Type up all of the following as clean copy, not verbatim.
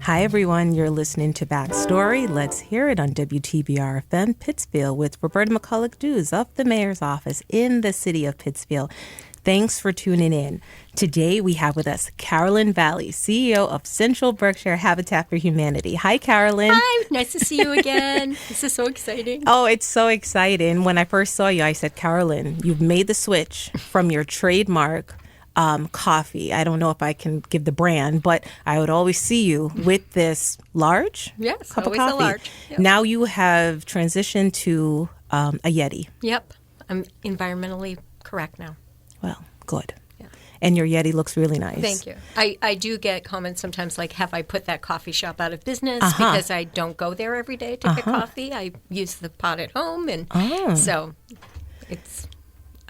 Hi, everyone. You're listening to Backstory. Let's hear it on WTBR-FM Pittsfield with Roberta McCulloch-Dews of the Mayor's Office in the city of Pittsfield. Thanks for tuning in. Today, we have with us Carolyn Valli, CEO of Central Berkshire Habitat for Humanity. Hi, Carolyn. Hi. Nice to see you again. This is so exciting. Oh, it's so exciting. When I first saw you, I said, Carolyn, you've made the switch from your trademark coffee. I don't know if I can give the brand, but I would always see you with this large cup of coffee. A large. Yep. Now you have transitioned to a Yeti. Yep. I'm environmentally correct now. Well, good. Yeah. And your Yeti looks really nice. Thank you. I do get comments sometimes like, have I put that coffee shop out of business because I don't go there every day to get coffee. I use the pot at home. And so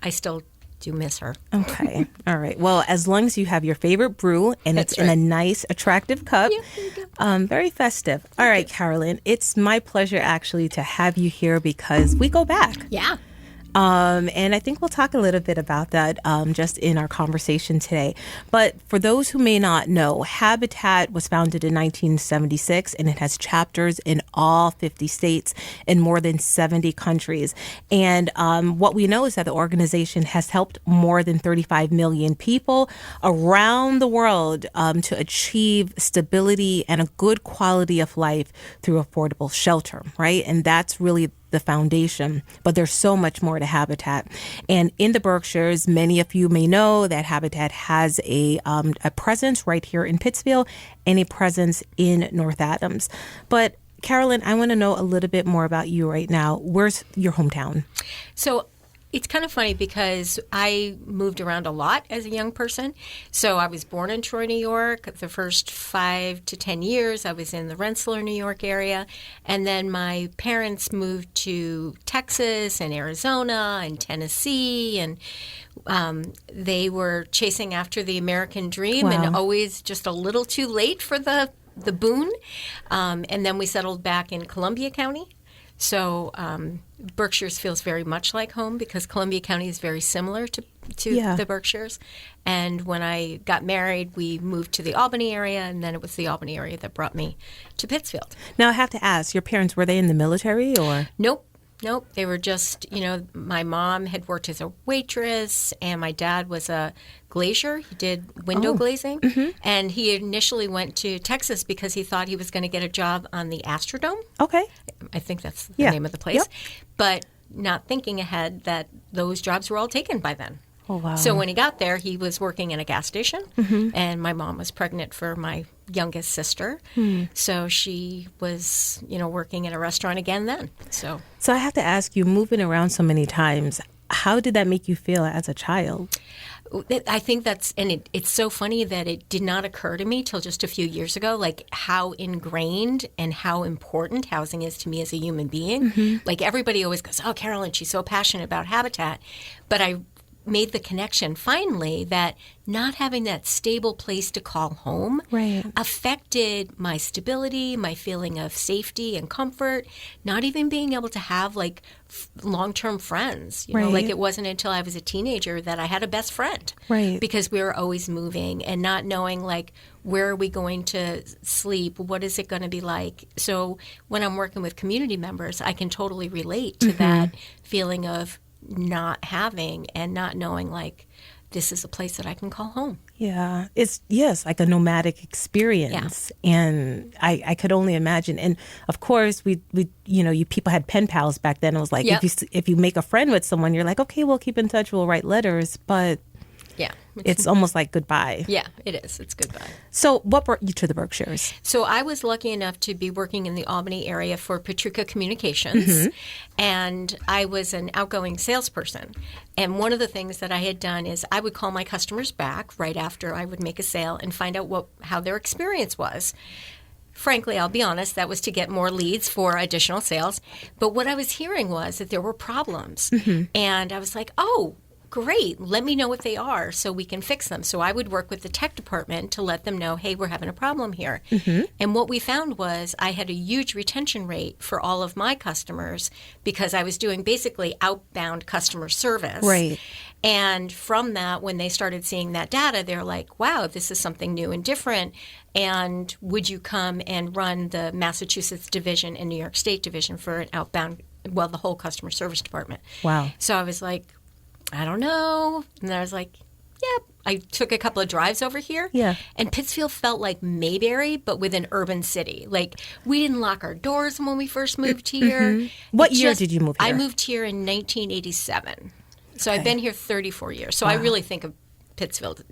I still do miss her. Okay. All right. Well, as long as you have your favorite brew and it's in a nice, attractive cup, very festive. All right, Carolyn, it's my pleasure actually to have you here because we go back. Yeah. And I think we'll talk a little bit about that just in our conversation today. But for those who may not know, Habitat was founded in 1976, and it has chapters in all 50 states in more than 70 countries. And what we know is that the organization has helped more than 35 million people around the world to achieve stability and a good quality of life through affordable shelter, right? And that's really the foundation, but there's so much more to Habitat. And in the Berkshires, many of you may know that Habitat has a presence right here in Pittsfield and a presence in North Adams. But Carolyn, I want to know a little bit more about you right now. Where's your hometown? So it's kind of funny because I moved around a lot as a young person. So I was born in Troy, New York. The first 5 to 10 years, I was in the Rensselaer, New York area. And then my parents moved to Texas and Arizona and Tennessee. And they were chasing after the American dream and always just a little too late for the boon. And then we settled back in Columbia County. So Berkshires feels very much like home because Columbia County is very similar to the Berkshires. And when I got married, we moved to the Albany area, and then it was the Albany area that brought me to Pittsfield. Now, I have to ask, your parents, were they in the military or? Nope. They were just, my mom had worked as a waitress, and my dad was a glazier. He did window glazing. And he initially went to Texas because he thought he was going to get a job on the Astrodome. Okay. I think that's the name of the place. Yep. But not thinking ahead that those jobs were all taken by then. Oh, wow. So when he got there, he was working in a gas station, and my mom was pregnant for my youngest sister. So she was, working in a restaurant again then. So I have to ask you, moving around so many times, how did that make you feel as a child? I think it's so funny that it did not occur to me till just a few years ago, like how ingrained and how important housing is to me as a human being. Like everybody always goes, oh, Carolyn, she's so passionate about Habitat. But I made the connection finally that not having that stable place to call home affected my stability, my feeling of safety and comfort, not even being able to have like long-term friends. Like it wasn't until I was a teenager that I had a best friend because we were always moving and not knowing like where are we going to sleep, what is it going to be like. So when I'm working with community members, I can totally relate to that feeling of not having and not knowing like this is a place that I can call home. Yeah, it's like a nomadic experience, and I could only imagine. And of course, we you people had pen pals back then. It was like if you make a friend with someone, you're like, okay, we'll keep in touch, we'll write letters, but it's almost like goodbye. Yeah, it is. It's goodbye. So what brought you to the Berkshires? So I was lucky enough to be working in the Albany area for Patrica Communications, and I was an outgoing salesperson. And one of the things that I had done is I would call my customers back right after I would make a sale and find out how their experience was. Frankly, I'll be honest, that was to get more leads for additional sales. But what I was hearing was that there were problems. And I was like, oh, great, let me know what they are so we can fix them. So I would work with the tech department to let them know, hey, we're having a problem here. And what we found was I had a huge retention rate for all of my customers because I was doing basically outbound customer service. Right. And from that, when they started seeing that data, they're like, wow, this is something new and different. And would you come and run the Massachusetts division and New York State division for an outbound, well, the whole customer service department? Wow. So I was like, I don't know. And I was like, yeah. I took a couple of drives over here. Yeah. And Pittsfield felt like Mayberry, but with an urban city. Like, we didn't lock our doors when we first moved here. What year did you move here? I moved here in 1987. So I've been here 34 years. So I really think of Pittsfield.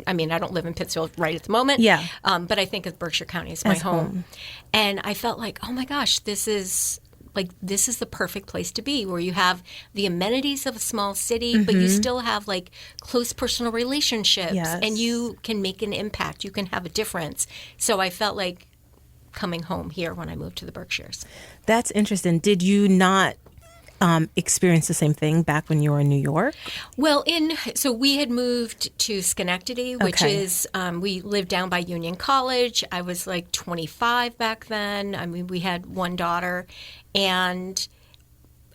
I mean, I don't live in Pittsfield right at the moment. Yeah. But I think of Berkshire County as my home. And I felt like, oh my gosh, this is the perfect place to be, where you have the amenities of a small city, but you still have like close personal relationships, and you can make an impact. You can have a difference. So I felt like coming home here when I moved to the Berkshires. That's interesting. Did you not experience the same thing back when you were in New York? Well, so we had moved to Schenectady, which is, we lived down by Union College. I was like 25 back then. I mean, we had one daughter, and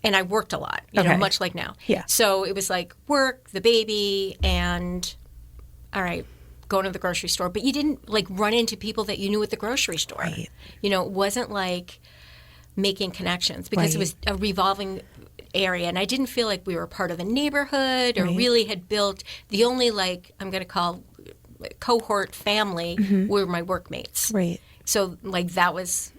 I worked a lot, you know, much like now. Yeah. So it was like work, the baby, and all right, going to the grocery store. But you didn't like run into people that you knew at the grocery store. Right. You know, it wasn't like making connections because it was a revolving area, and I didn't feel like we were part of a neighborhood or really had built the only, like, I'm going to call cohort family were my workmates. Right. So like that was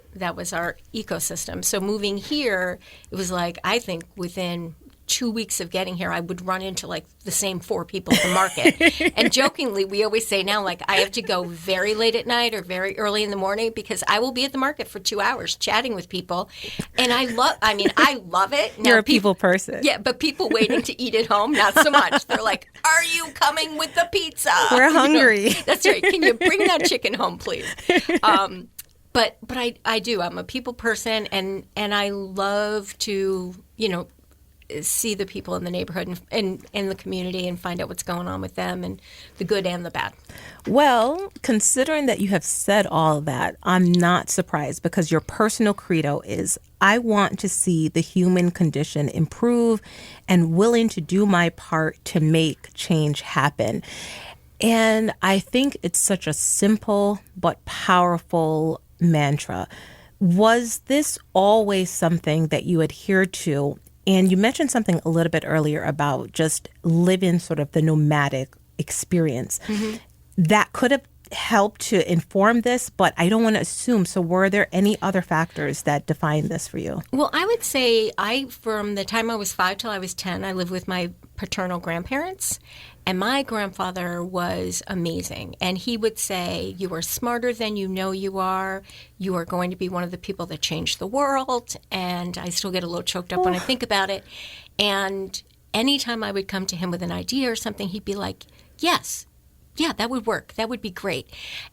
our ecosystem. So moving here, it was like, I think within 2 weeks of getting here, I would run into like the same 4 people at the market. And jokingly, we always say now, like, I have to go very late at night or very early in the morning because I will be at the market for 2 hours chatting with people. And I love it. Now, you're a people person. Yeah, but people waiting to eat at home, not so much. They're like, are you coming with the pizza? We're hungry. You know, that's right. Can you bring that chicken home, please? But I do. I'm a people person, and I love to, you know, see the people in the neighborhood and in the community and find out what's going on with them, and the good and the bad. Well, considering that you have said all of that, I'm not surprised, because your personal credo is, I want to see the human condition improve and willing to do my part to make change happen. And I think it's such a simple but powerful mantra. Was this always something that you adhered to? And you mentioned something a little bit earlier about just living sort of the nomadic experience. That could have helped to inform this, but I don't want to assume. So were there any other factors that defined this for you? Well, I would say from the time I was 5 till I was 10, I lived with my paternal grandparents. And my grandfather was amazing. And he would say, you are smarter than you know you are. You are going to be one of the people that change the world. And I still get a little choked up when I think about it. And anytime I would come to him with an idea or something, he'd be like, yes, yeah, that would work. That would be great.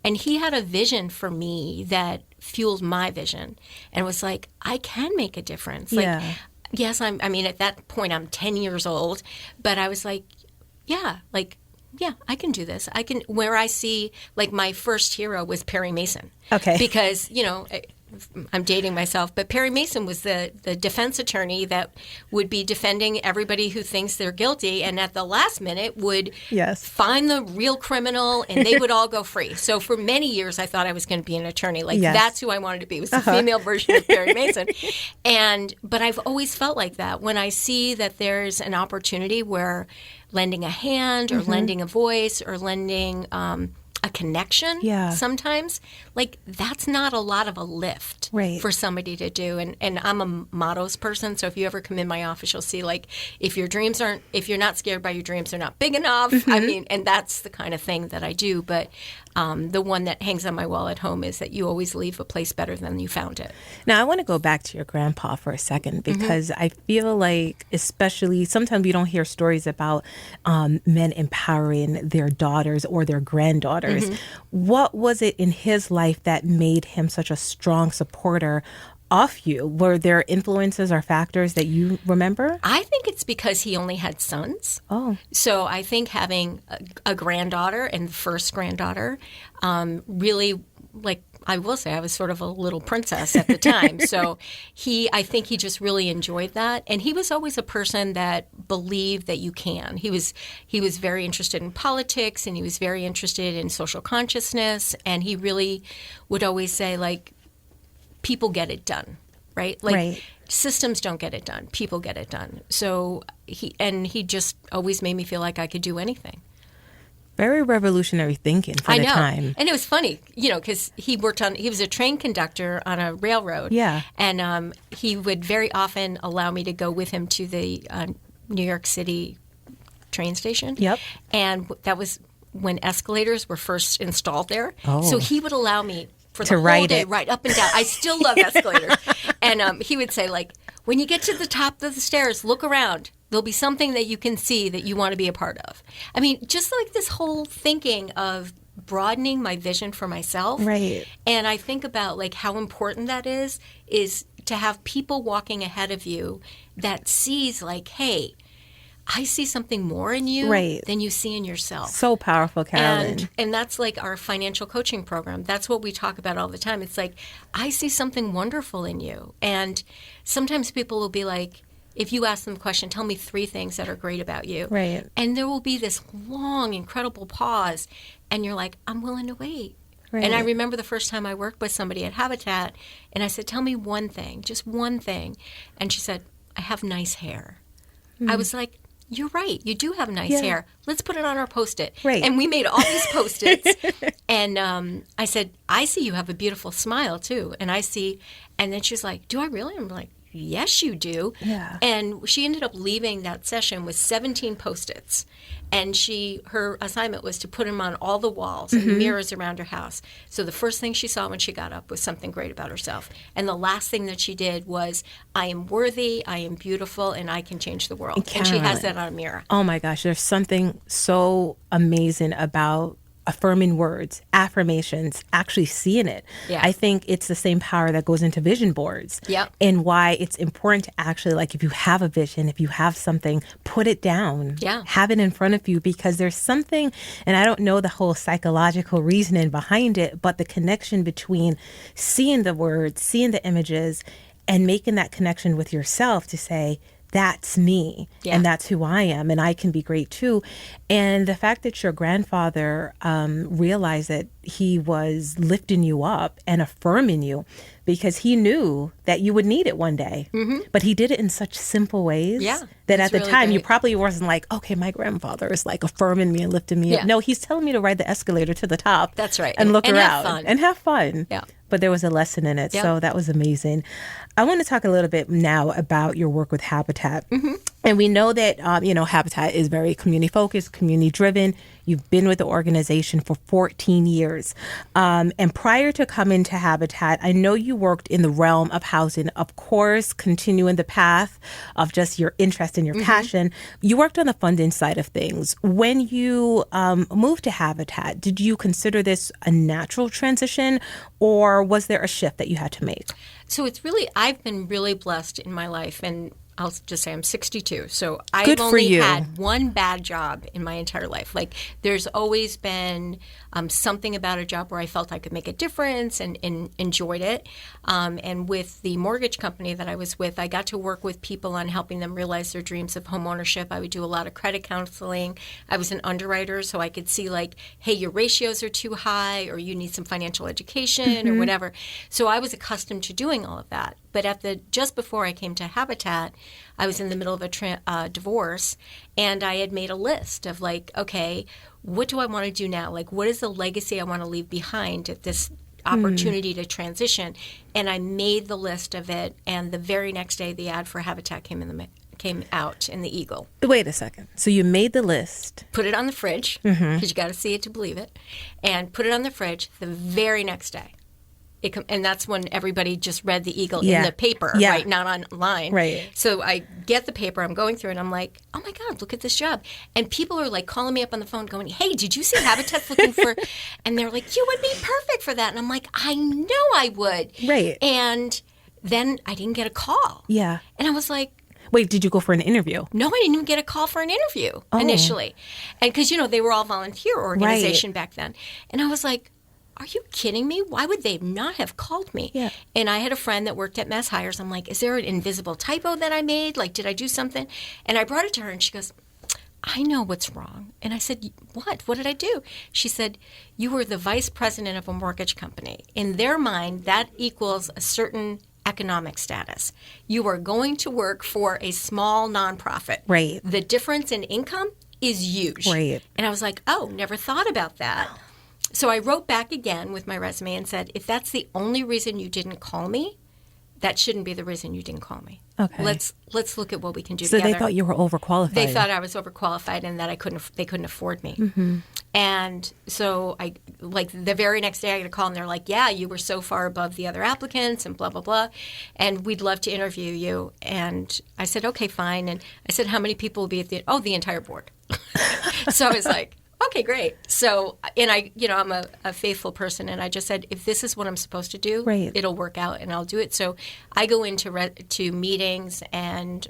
And he had a vision for me that fueled my vision. And was like, I can make a difference. Like, yes, I mean, at that point, I'm 10 years old. But I was like, yeah, I can do this. I can, where I see, like, my first hero was Perry Mason. Okay. Because, you know, I'm dating myself, but Perry Mason was the defense attorney that would be defending everybody who thinks they're guilty, and at the last minute would find the real criminal, and they would all go free. So for many years, I thought I was going to be an attorney. Like, that's who I wanted to be, was the female version of Perry Mason. But I've always felt like that. When I see that there's an opportunity where lending a hand or lending a voice or lending a connection sometimes, like, that's not a lot of a lift for somebody to do. And I'm a mottos person, so if you ever come in my office, you'll see, like, if you're not scared by your dreams, they're not big enough. I mean, and that's the kind of thing that I do. But the one that hangs on my wall at home is that you always leave a place better than you found it. Now, I want to go back to your grandpa for a second, because I feel like, especially sometimes we don't hear stories about men empowering their daughters or their granddaughters. What was it in his life that made him such a strong supporter off you? Were there influences or factors that you remember? I think it's because he only had sons. Oh. So I think having a granddaughter and the first granddaughter really, like, I will say I was sort of a little princess at the time. So I think he just really enjoyed that. And he was always a person that believed that you can. He was very interested in politics, and he was very interested in social consciousness. And he really would always say, like, people get it done, right? Like, systems don't get it done. People get it done. So he just always made me feel like I could do anything. Very revolutionary thinking for the time. And it was funny, because he was a train conductor on a railroad. Yeah. And he would very often allow me to go with him to the New York City train station. Yep. And that was when escalators were first installed there. Oh. So he would allow me for the to whole ride day, it. right up and down. I still love escalators. And he would say, like, when you get to the top of the stairs, look around. There'll be something that you can see that you want to be a part of. I mean, just like this whole thinking of broadening my vision for myself. Right. And I think about, like, how important that is to have people walking ahead of you that sees, like, hey, I see something more in you than you see in yourself. So powerful, Carolyn. And that's like our financial coaching program. That's what we talk about all the time. It's like, I see something wonderful in you. And sometimes people will be like, if you ask them a question, tell me 3 things that are great about you. Right. And there will be this long, incredible pause. And you're like, I'm willing to wait. Right. And I remember the first time I worked with somebody at Habitat, and I said, tell me one thing, just one thing. And she said, I have nice hair. I was like, you're right. You do have nice hair. Let's put it on our Post-it. Right. And we made all these Post-its. And I said, I see you have a beautiful smile, too. And then she's like, do I really? I'm like, yes, you do. Yeah. And she ended up leaving that session with 17 Post-its. And her assignment was to put them on all the walls and mirrors around her house. So the first thing she saw when she got up was something great about herself. And the last thing that she did was, I am worthy, I am beautiful, and I can change the world. And she has that on a mirror. Oh my gosh, there's something so amazing about affirming words, affirmations, actually seeing it. Yeah. I think it's the same power that goes into vision boards. Yep. And why it's important to actually, like, if you have a vision, if you have something, put it down. Yeah. Have it in front of you, because there's something, and I don't know the whole psychological reasoning behind it, but the connection between seeing the words, seeing the images, and making that connection with yourself to say, that's me, and that's who I am, and I can be great too. And the fact that your grandfather realized that he was lifting you up and affirming you, because he knew that you would need it one day. But he did it in such simple ways that at the really time you great. probably wasn't like, okay, my grandfather is like affirming me and lifting me up. No, he's telling me to ride the escalator to the top. That's right. And look and around. have fun. And have fun. Yeah. But there was a lesson in it. So that was amazing. I want to talk a little bit now about your work with Habitat. And we know that, Habitat is very community focused, community driven. You've been with the organization for 14 years. And prior to coming to Habitat, I know you worked in the realm of housing, of course, continuing the path of just your interest and your passion. You worked on the funding side of things. When you moved to Habitat, did you consider this a natural transition, or was there a shift that you had to make? So I've been really blessed in my life, and I'll just say I'm 62. So I've Good for only you. had one bad job in my entire life. Like, there's always been something about a job where I felt I could make a difference and enjoyed it. And with the mortgage company that I was with, I got to work with people on helping them realize their dreams of home ownership. I would do a lot of credit counseling. I was an underwriter, so I could see, like, hey, your ratios are too high, or you need some financial education or whatever. So I was accustomed to doing all of that. But just before I came to Habitat, I was in the middle of a divorce, and I had made a list of, like, okay, what do I want to do now? Like, what is the legacy I want to leave behind at this opportunity to transition? And I made the list of it, and the very next day, the ad for Habitat came out in the Eagle. Wait a second. So you made the list. Put it on the fridge, because you got to see it to believe it, and put it on the fridge the very next day. And that's when everybody just read the Eagle in the paper, right? Not online. Right. So I get the paper, I'm going through it, and I'm like, oh my God, look at this job. And people are like calling me up on the phone going, hey, did you see Habitat's looking for, and they're like, you would be perfect for that. And I'm like, I know I would. Right. And then I didn't get a call. Yeah. And I was like, wait, did you go for an interview? no, I didn't even get a call for an interview initially. And because, they were all volunteer organization back then. And I was like, are you kidding me? Why would they not have called me? Yeah. And I had a friend that worked at Mass Hires. I'm like, is there an invisible typo that I made? Like, did I do something? And I brought it to her, and she goes, I know what's wrong. And I said, what? What did I do? She said, you were the vice president of a mortgage company. In their mind, that equals a certain economic status. You are going to work for a small nonprofit. Right. The difference in income is huge. Right. And I was like, oh, never thought about that. So I wrote back again with my resume and said, if that's the only reason you didn't call me, that shouldn't be the reason you didn't call me. Okay. Let's look at what we can do So together. they thought you were overqualified. They thought I was overqualified and that they couldn't afford me. Mm-hmm. And so the very next day I get a call and they're like, yeah, you were so far above the other applicants and blah, blah, blah. And we'd love to interview you. And I said, okay, fine. And I said, how many people will be at the entire board. So I was like, okay, great. So, and I'm a faithful person, and I just said, if this is what I'm supposed to do, right, it'll work out, and I'll do it. So I go into to meetings and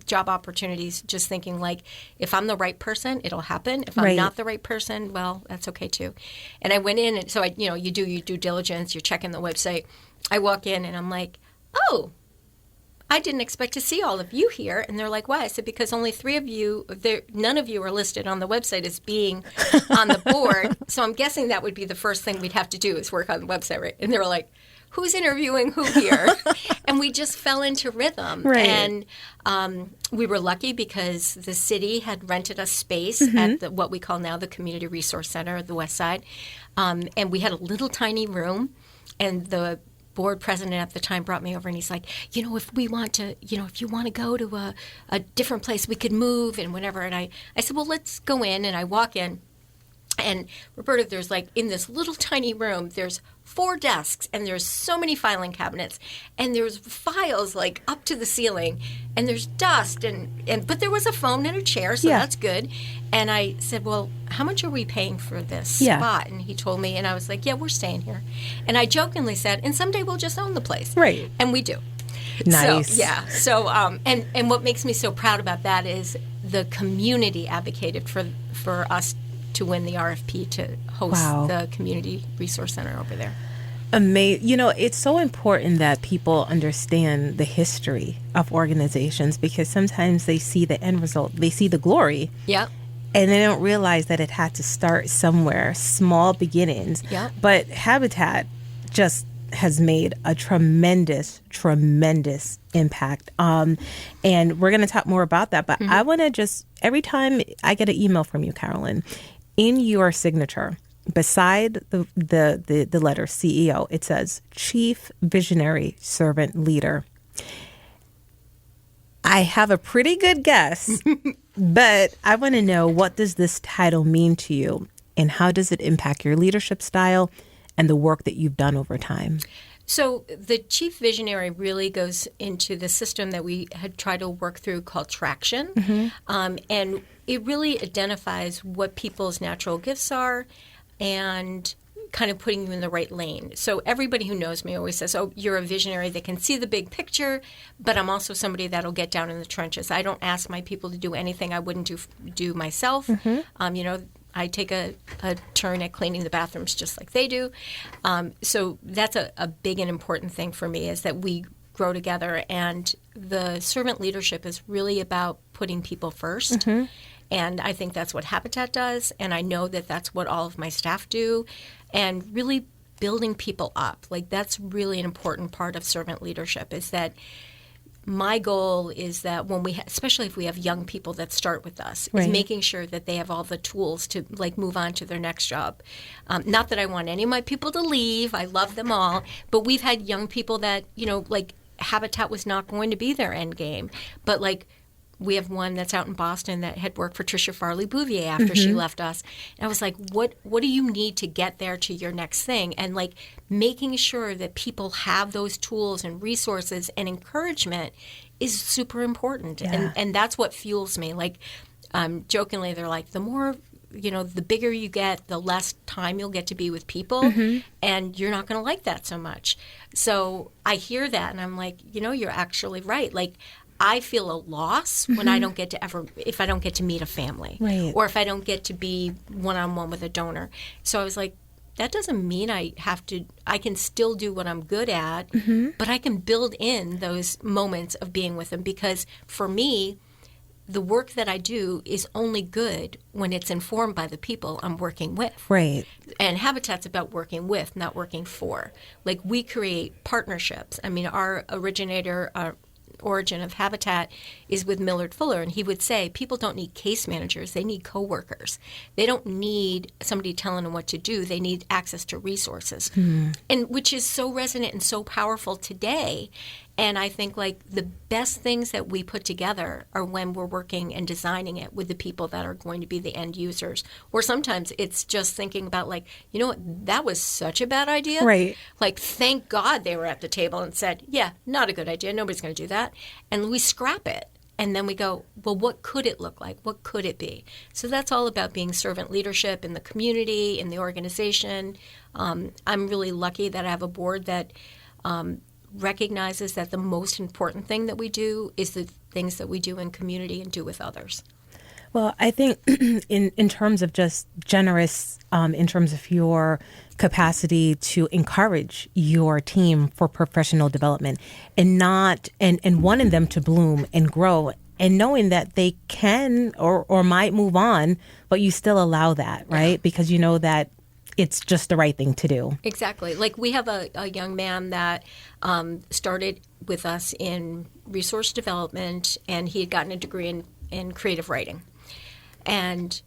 job opportunities just thinking, like, if I'm the right person, it'll happen. If I'm not the right person, well, that's okay too. And I went in, and so you do your due diligence, you're checking the website. I walk in, and I'm like, oh, I didn't expect to see all of you here. And they're like, why? I said, because only 3 of you, none of you are listed on the website as being on the board. So I'm guessing that would be the first thing we'd have to do is work on the website, right? And they were like, who's interviewing who here? And we just fell into rhythm. Right. And we were lucky because the city had rented us space at what we call now the Community Resource Center at the West Side. And we had a little tiny room, and the board president at the time brought me over, and he's like, if we want to, if you want to go to a different place, we could move and whatever. And I said, well, let's go in. And I walk in, and Roberta, there's in this little tiny room, there's 4 desks, and there's so many filing cabinets, and there's files up to the ceiling, and there's dust, but there was a phone and a chair, so that's good. And I said, well, how much are we paying for this spot? And he told me, and I was like, yeah, we're staying here. And I jokingly said, and someday we'll just own the place. Right. And we do. Nice. So, and what makes me so proud about that is the community advocated for us to win the RFP to host the Community Resource Center over there. It's so important that people understand the history of organizations, because sometimes they see the end result, they see the glory. Yeah. And they don't realize that it had to start somewhere, small beginnings. Yeah. But Habitat just has made a tremendous, tremendous impact. And we're going to talk more about that. But I want to just, every time I get an email from you, Carolyn, in your signature, beside the letter CEO, it says Chief Visionary Servant Leader. I have a pretty good guess, but I want to know, what does this title mean to you, and how does it impact your leadership style and the work that you've done over time? So the Chief Visionary really goes into the system that we had tried to work through called Traction. And it really identifies what people's natural gifts are and kind of putting you in the right lane. So everybody who knows me always says, oh, you're a visionary that can see the big picture, but I'm also somebody that'll get down in the trenches. I don't ask my people to do anything I wouldn't do myself. I take a turn at cleaning the bathrooms just like they do. So that's a big and important thing for me, is that we grow together. And the servant leadership is really about putting people first. And I think that's what Habitat does. And I know that that's what all of my staff do. And really building people up. That's really an important part of servant leadership, is that my goal is that when we, especially if we have young people that start with us, is making sure that they have all the tools to move on to their next job. Not that I want any of my people to leave. I love them all. But we've had young people that, Habitat was not going to be their end game. But we have one that's out in Boston that had worked for Tricia Farley Bouvier after she left us. And I was like, what do you need to get there to your next thing? And making sure that people have those tools and resources and encouragement is super important. And that's what fuels me. Jokingly, they're like, the more the bigger you get, the less time you'll get to be with people, and you're not going to like that so much. So I hear that, and I'm like, you're actually right. Like, I feel a loss when I don't get to if I don't get to meet a family, right, or if I don't get to be one-on-one with a donor. So I was like, that doesn't mean I can still do what I'm good at, but I can build in those moments of being with them, because for me, the work that I do is only good when it's informed by the people I'm working with. Right. And Habitat's about working with, not working for. Like, we create partnerships. I mean, our origin of Habitat is with Millard Fuller, and he would say people don't need case managers, they need coworkers. They don't need somebody telling them what to do, they need access to resources. And which is so resonant and so powerful today. And I think, like, the best things that we put together are when we're working and designing it with the people that are going to be the end users. Or sometimes it's just thinking about, like, what, that was such a bad idea. Right. Like, thank God they were at the table and said, yeah, not a good idea. Nobody's going to do that. And we scrap it. And then we go, well, what could it look like? What could it be? So that's all about being servant leadership in the community, in the organization. I'm really lucky that I have a board that recognizes that the most important thing that we do is the things that we do in community and do with others. Well, I think in terms of just generous, in terms of your capacity to encourage your team for professional development and wanting them to bloom and grow, and knowing that they can or might move on, but you still allow that, right? Yeah. Because you know that it's just the right thing to do. Exactly. Like, we have a young man that started with us in resource development, and he had gotten a degree in creative writing. And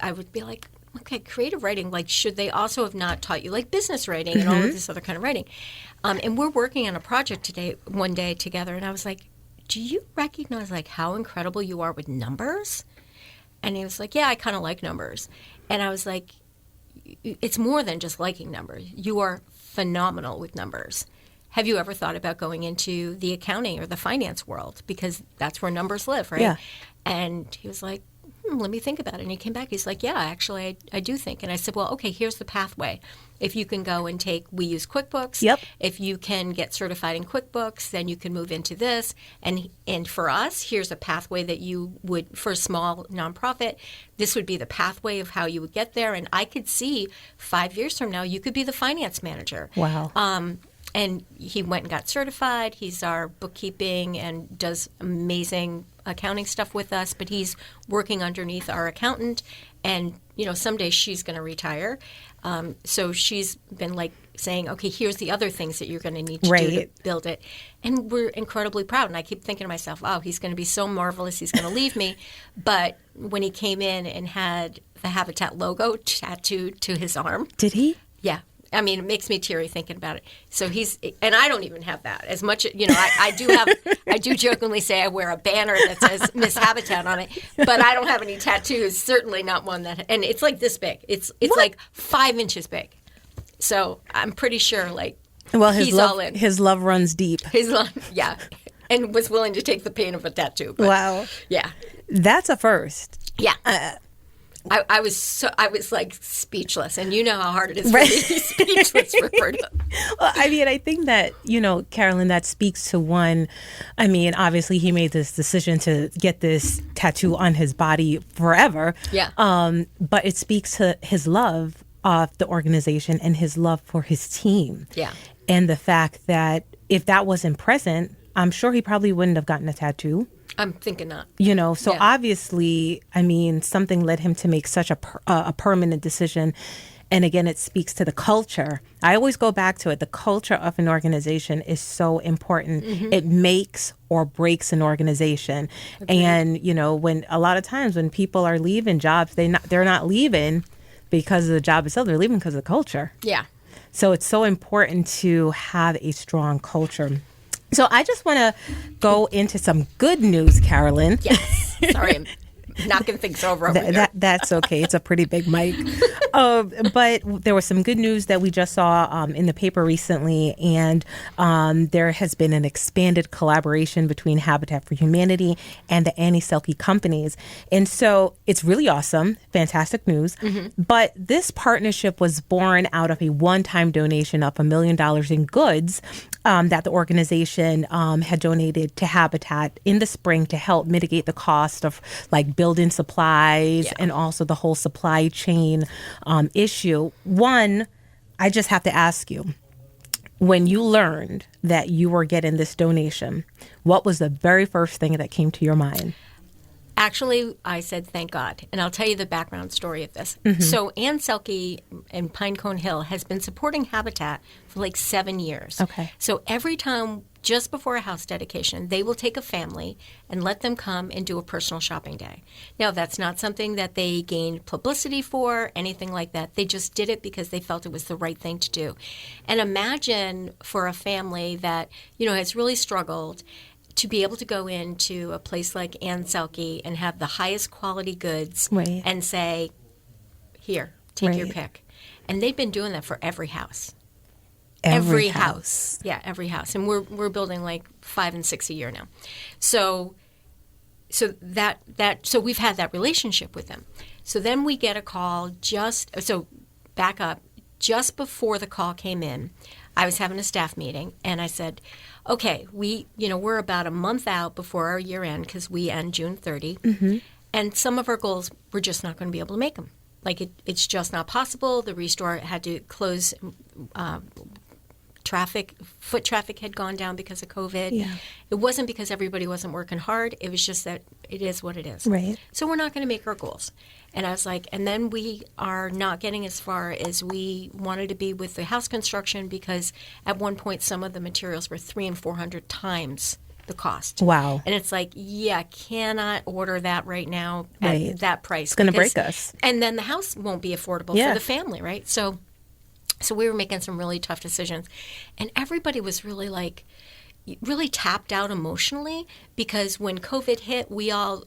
I would be like, okay, creative writing, like, should they also have not taught you, like, business writing and all of this other kind of writing? And we're working on a project one day together, and I was like, do you recognize, like, how incredible you are with numbers? And he was like, yeah, I kind of like numbers. And I was like, it's more than just liking numbers. You are phenomenal with numbers. Have you ever thought about going into the accounting or the finance world? Because that's where numbers live, right? Yeah. And he was like, let me think about it. And he came back. He's like, yeah, actually, I do think. And I said, well, okay, here's the pathway. If you can go and we use QuickBooks. Yep. If you can get certified in QuickBooks, then you can move into this. And for us, here's a pathway that you would, for a small nonprofit, this would be the pathway of how you would get there. And I could see 5 years from now, you could be the finance manager. Wow. And he went and got certified. He's our bookkeeping and does amazing accounting stuff with us, but he's working underneath our accountant. And, someday she's going to retire. So she's been, like, saying, okay, here's the other things that you're going to need to do to build it. And we're incredibly proud. And I keep thinking to myself, wow, he's going to be so marvelous. He's going to leave me. But when he came in and had the Habitat logo tattooed to his arm. Did he? Yeah. I mean, it makes me teary thinking about it. So and I don't even have that as much. I do jokingly say I wear a banner that says Miss Habitat on it, but I don't have any tattoos. Certainly not one and it's like this big. It's like 5 inches big. So I'm pretty sure, like, well, he's all in. His love runs deep. His love, yeah, and was willing to take the pain of a tattoo. But, wow. Yeah, that's a first. Yeah. I was like speechless, and you know how hard it is for me to be speechless, Roberta. Well, I mean, I think that, Carolyn, that speaks to one. I mean, obviously he made this decision to get this tattoo on his body forever. Yeah. But it speaks to his love of the organization and his love for his team. Yeah. And the fact that if that wasn't present, I'm sure he probably wouldn't have gotten a tattoo. I'm thinking not. So obviously, I mean, something led him to make such a permanent decision. And again, it speaks to the culture. I always go back to it. The culture of an organization is so important. Mm-hmm. It makes or breaks an organization. Agreed. And, when a lot of times when people are leaving jobs, they're not leaving because of the job itself. They're leaving because of the culture. Yeah. So it's so important to have a strong culture. So I just want to go into some good news, Carolyn. Yes. Sorry, I'm knocking things over here. That's okay. It's a pretty big mic. But there was some good news that we just saw in the paper recently, and there has been an expanded collaboration between Habitat for Humanity and the Annie Selke companies. And so it's really awesome, fantastic news. But this partnership was born out of a one-time donation of $1 million in goods that the organization had donated to Habitat in the spring to help mitigate the cost of like building supplies and also the whole supply chain issue. One, I just have to ask you, when you learned that you were getting this donation, what was the very first thing that came to your mind? Actually, I said, thank God. And I'll tell you the background story of this. So Ann Selke in Pinecone Hill has been supporting Habitat for like 7 years. Okay. So every time, just before a house dedication, they will take a family and let them come and do a personal shopping day. Now, that's not something that they gained publicity for, anything like that. They just did it because they felt it was the right thing to do. And imagine for a family that, has really struggled to be able to go into a place like Ann Selke and have the highest quality goods and say, here, take your pick. And they've been doing that for every house. Every house. Yeah, every house. And we're building like 5 and 6 a year now. So we've had that relationship with them. So then we get a call back up, just before the call came in, I was having a staff meeting and I said, okay, we're about a month out before our year end because we end June 30. And some of our goals, we're just not going to be able to make them. Like it's just not possible. The restore had to close. Foot traffic had gone down because of COVID. Yeah. It wasn't because everybody wasn't working hard. It was just that it is what it is. Right. So we're not going to make our goals. And I was like, and then we are not getting as far as we wanted to be with the house construction because at one point some of the materials were 300 and 400 times the cost. Wow. And it's like, cannot order that right now at that price. It's going to break us. And then the house won't be affordable for the family, right? So we were making some really tough decisions. And everybody was really tapped out emotionally because when COVID hit, we all,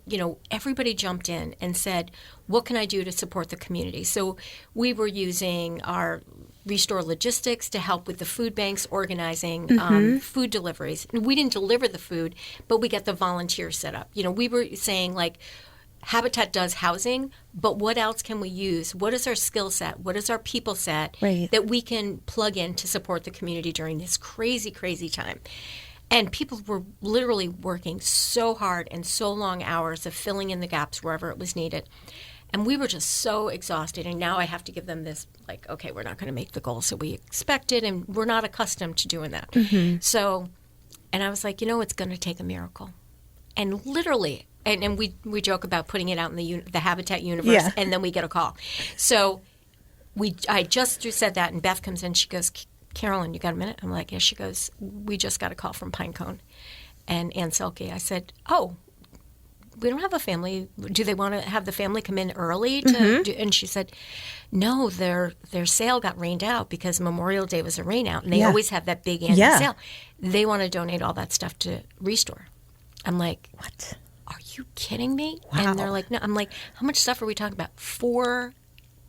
everybody jumped in and said, what can I do to support the community? So we were using our Restore Logistics to help with the food banks, organizing food deliveries. And we didn't deliver the food, but we got the volunteers set up. We were saying like, Habitat does housing, but what else can we use? What is our skill set? What is our people set that we can plug in to support the community during this crazy, crazy time? And people were literally working so hard and so long hours of filling in the gaps wherever it was needed. And we were just so exhausted. And now I have to give them this, like, okay, we're not going to make the goals that we expected, and we're not accustomed to doing that. So, and I was like, it's going to take a miracle. And literally, and we joke about putting it out in the Habitat universe, and then we get a call. So I just said that, and Beth comes in. She goes, Carolyn, you got a minute? I'm like, yes. She goes, we just got a call from Pinecone and Ann Selke. I said, oh, we don't have a family. Do they want to have the family come in early? And she said, no, their sale got rained out because Memorial Day was a rain out, and they always have that big annual sale. They want to donate all that stuff to Restore. I'm like, what? Are you kidding me? Wow. And they're like, no. I'm like, how much stuff are we talking about? 4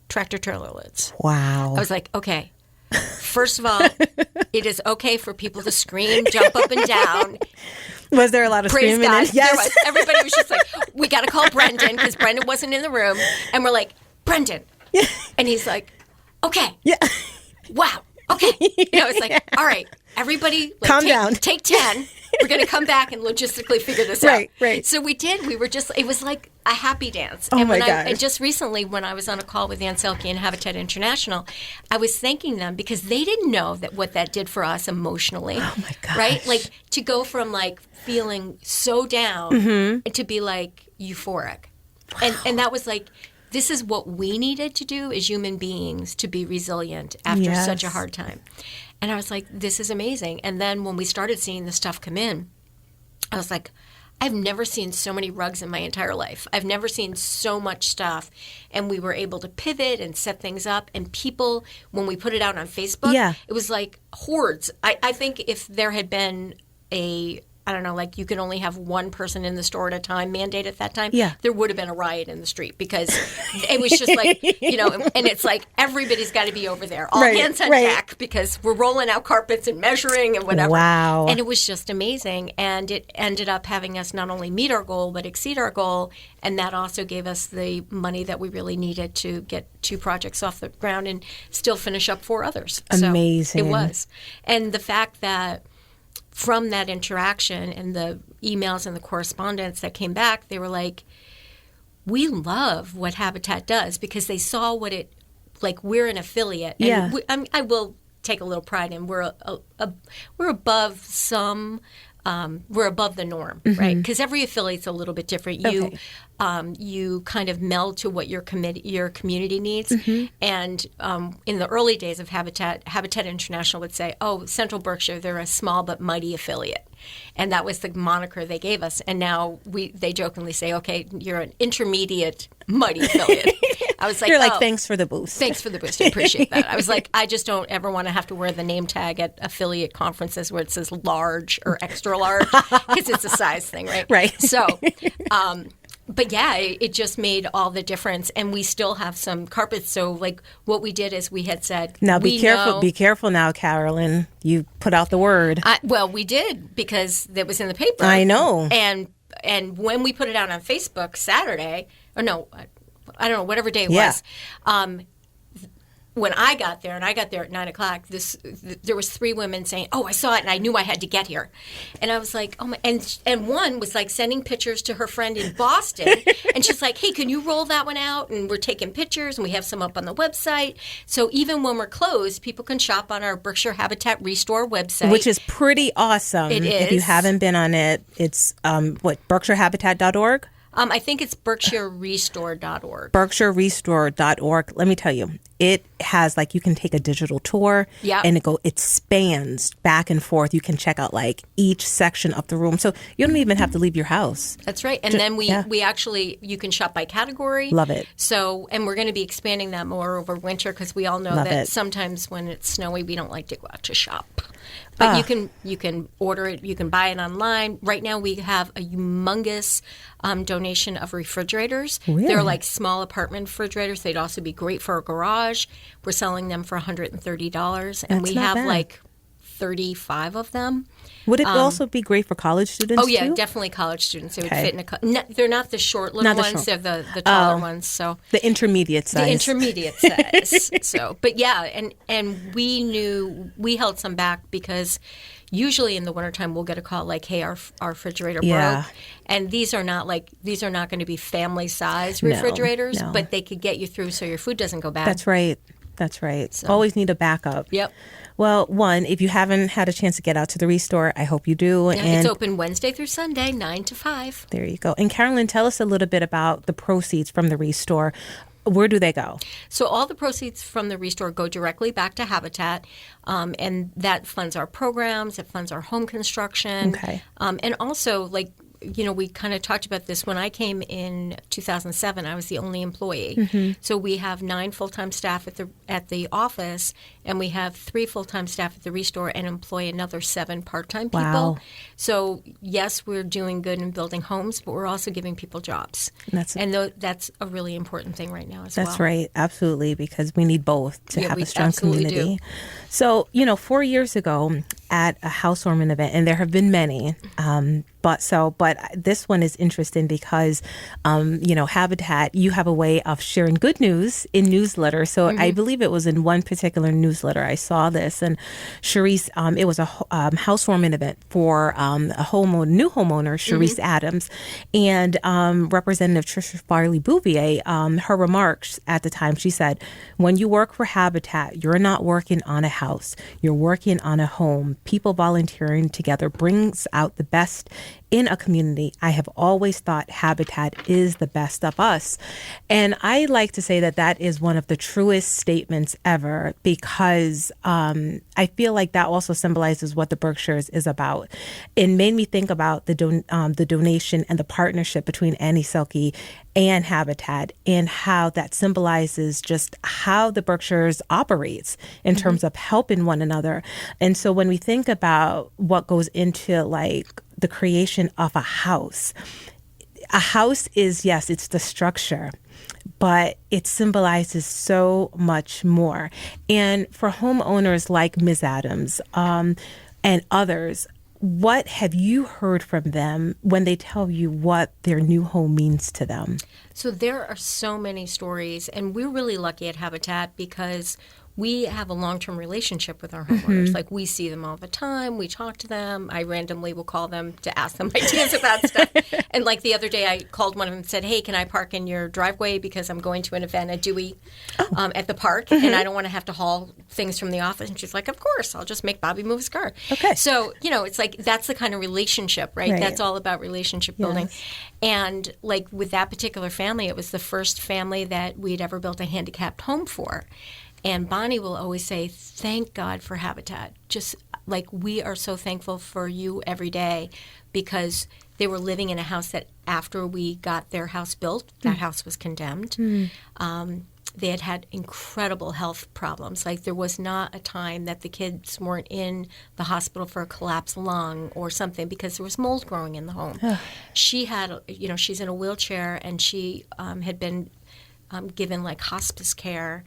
tractor trailer lids. Wow. I was like, okay. First of all, it is okay for people to scream, jump up and down. Was there a lot of Praise screaming? God. Yes. There was. Everybody was just like, we got to call Brendan because Brendan wasn't in the room. And we're like, Brendan. And he's like, okay. Yeah. Wow. Okay. And I was like, all right, everybody, calm down. Take 10. We're going to come back and logistically figure this out. Right. So we did. We were just, it was like a happy dance. Oh, and my gosh. And just recently, when I was on a call with Ann Selke and Habitat International, I was thanking them because they didn't know what that did for us emotionally. Oh, my gosh. Right? Like, to go from, like, feeling so down to be, like, euphoric. Wow. And that was, like, this is what we needed to do as human beings to be resilient after such a hard time. And I was like, this is amazing. And then when we started seeing the stuff come in, I was like, I've never seen so many rugs in my entire life. I've never seen so much stuff. And we were able to pivot and set things up. And people, when we put it out on Facebook, it was like hordes. I think if there had been I don't know, like you could only have one person in the store at a time mandate at that time, Yeah. there would have been a riot in the street because it was just like, and it's like everybody's got to be over there, all hands on deck, because we're rolling out carpets and measuring and whatever. Wow. And it was just amazing. And it ended up having us not only meet our goal, but exceed our goal. And that also gave us the money that we really needed to get 2 projects off the ground and still finish up 4 others. Amazing. So it was. And the fact that from that interaction and the emails and the correspondence that came back, they were like, we love what Habitat does, because they saw what it, like, we're an affiliate. And I will take a little pride in we're above some. We're above the norm, right? Because every affiliate's a little bit different. You kind of meld to what your community needs. And in the early days of Habitat International would say, "Oh, Central Berkshire, they're a small but mighty affiliate," and that was the moniker they gave us. And now they jokingly say, "Okay, you're an intermediate mighty affiliate." I was like, you're like, thanks for the boost. Thanks for the boost. I appreciate that. I was like, I just don't ever want to have to wear the name tag at affiliate conferences where it says large or extra large, because it's a size thing, right? Right. So, but yeah, it just made all the difference. And we still have some carpets. So like what we did is we had said, now be careful now, Carolyn. You put out the word. Well, we did, because it was in the paper. I know. And when we put it out on Facebook Saturday, or no, I don't know, whatever day it was. When I got there, and I got there at 9:00, there was 3 women saying, "Oh, I saw it, and I knew I had to get here." And I was like, "Oh my!" And one was like sending pictures to her friend in Boston, and she's like, "Hey, can you roll that one out?" And we're taking pictures, and we have some up on the website. So even when we're closed, people can shop on our Berkshire Habitat Restore website, which is pretty awesome. It is. If you haven't been on it, it's BerkshireHabitat.org. I think it's BerkshireRestore.org. BerkshireRestore.org. Let me tell you, it has, like, you can take a digital tour, and it spans back and forth. You can check out like each section of the room, so you don't even have to leave your house. That's right. And then we actually, you can shop by category. Love it. So, and we're going to be expanding that more over winter, because we all know sometimes when it's snowy, we don't like to go out to shop. But you can order it. You can buy it online. Right now, we have a humongous donation of refrigerators. Really? They're like small apartment refrigerators. They'd also be great for a garage. We're selling them for $130, and we have like 35 of them. Would it also be great for college students? Oh yeah, too? Definitely college students. They would fit in they're not the short little ones. They're the taller ones. So the intermediate size. The intermediate size. So, but yeah, and we knew we held some back, because usually in the wintertime we'll get a call like, "Hey, our refrigerator broke," and these are not going to be family size refrigerators, but they could get you through so your food doesn't go bad. That's right. That's right. So. Always need a backup. Yep. Well, one, if you haven't had a chance to get out to the Restore, I hope you do. Yeah, it's open Wednesday through Sunday, 9 to 5. There you go. And Carolyn, tell us a little bit about the proceeds from the Restore. Where do they go? So all the proceeds from the Restore go directly back to Habitat, and that funds our programs, it funds our home construction. Okay. And also, like, we kind of talked about this. When I came in 2007, I was the only employee. So we have 9 full-time staff at the office, and we have 3 full-time staff at the Restore, and employ another 7 part-time people. Wow. So yes, we're doing good in building homes, but we're also giving people jobs. That's a really important thing right now as well. That's right. Absolutely, because we need both to have a strong community. Do. So, 4 years ago at a housewarming event, and there have been many, but this one is interesting because, Habitat, you have a way of sharing good news in newsletters. So I believe it was in one particular newsletter I saw this, and Charisse, it was a housewarming event for new homeowner, Charisse Adams, and Representative Tricia Farley Bouvier. Her remarks at the time, she said, "When you work for Habitat, you're not working on a house, you're working on a home. People volunteering together brings out the best in a community. I have always thought Habitat is the best of us." And I like to say that is one of the truest statements ever, because I feel like that also symbolizes what the Berkshires is about. It made me think about the donation and the partnership between Annie Selke and Habitat, and how that symbolizes just how the Berkshires operates in terms of helping one another. And so when we think about what goes into like the creation of a house. A house is, yes, it's the structure, but it symbolizes so much more. And for homeowners like Ms. Adams and others, what have you heard from them when they tell you what their new home means to them? So there are so many stories, and we're really lucky at Habitat because we have a long-term relationship with our homeowners. Like, we see them all the time. We talk to them. I randomly will call them to ask them ideas about stuff. And like the other day, I called one of them and said, hey, can I park in your driveway because I'm going to an event at Dewey at the park, and I don't want to have to haul things from the office. And she's like, of course, I'll just make Bobby move his car. Okay. So, it's like that's the kind of relationship, right? That's all about relationship building. And like with that particular family, it was the first family that we'd ever built a handicapped home for. And Bonnie will always say, thank God for Habitat. Just like, we are so thankful for you every day, because they were living in a house that after we got their house built, that house was condemned. They had incredible health problems. Like, there was not a time that the kids weren't in the hospital for a collapsed lung or something because there was mold growing in the home. She had, she's in a wheelchair, and she had been given like hospice care.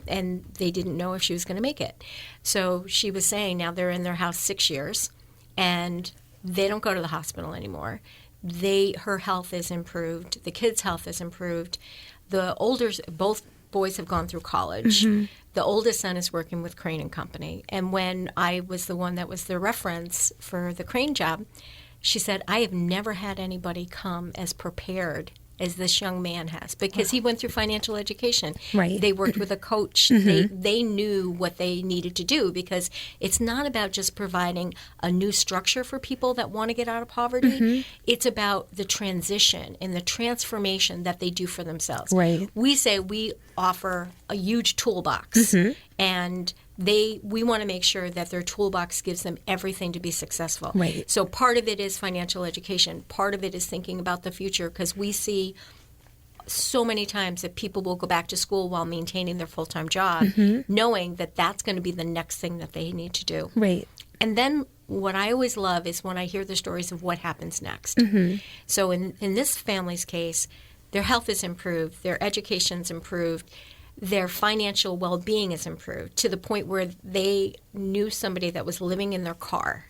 And they didn't know if she was going to make it. So she was saying now they're in their house 6 years, and they don't go to the hospital anymore. Her health is improved. The kids' health is improved. Both boys have gone through college. The oldest son is working with Crane and Company. And when I was the one that was the reference for the Crane job, she said, I have never had anybody come as prepared as this young man has, because he went through financial education. Right. They worked with a coach. They knew what they needed to do, because it's not about just providing a new structure for people that want to get out of poverty. It's about the transition and the transformation that they do for themselves. Right. We say we offer a huge toolbox, and we want to make sure that their toolbox gives them everything to be successful. Right. So part of it is financial education. Part of it is thinking about the future, because we see so many times that people will go back to school while maintaining their full-time job, knowing that that's going to be the next thing that they need to do. Right. And then what I always love is when I hear the stories of what happens next. So in this family's case, their health is improved, their education's improved, their financial well-being is improved to the point where they knew somebody that was living in their car.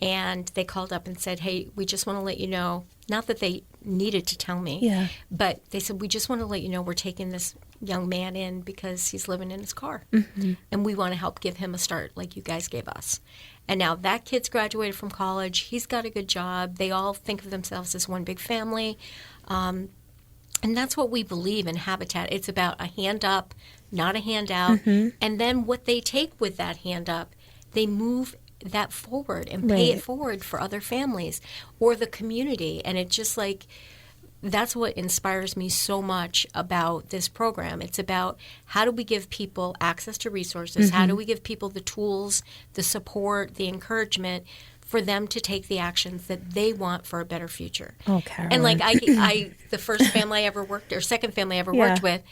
And they called up and said, hey, we just want to let you know, not that they needed to tell me, but they said, we just want to let you know we're taking this young man in because he's living in his car. And we want to help give him a start like you guys gave us. And now that kid's graduated from college. He's got a good job. They all think of themselves as one big family. And that's what we believe in Habitat. It's about a hand up, not a handout. And then what they take with that hand up, they move that forward and pay it forward for other families or the community. And it's just like, that's what inspires me so much about this program. It's about how do we give people access to resources? How do we give people the tools, the support, the encouragement for them to take the actions that they want for a better future. Oh, Carolyn. And like I the first family I ever worked, or second family I ever worked with,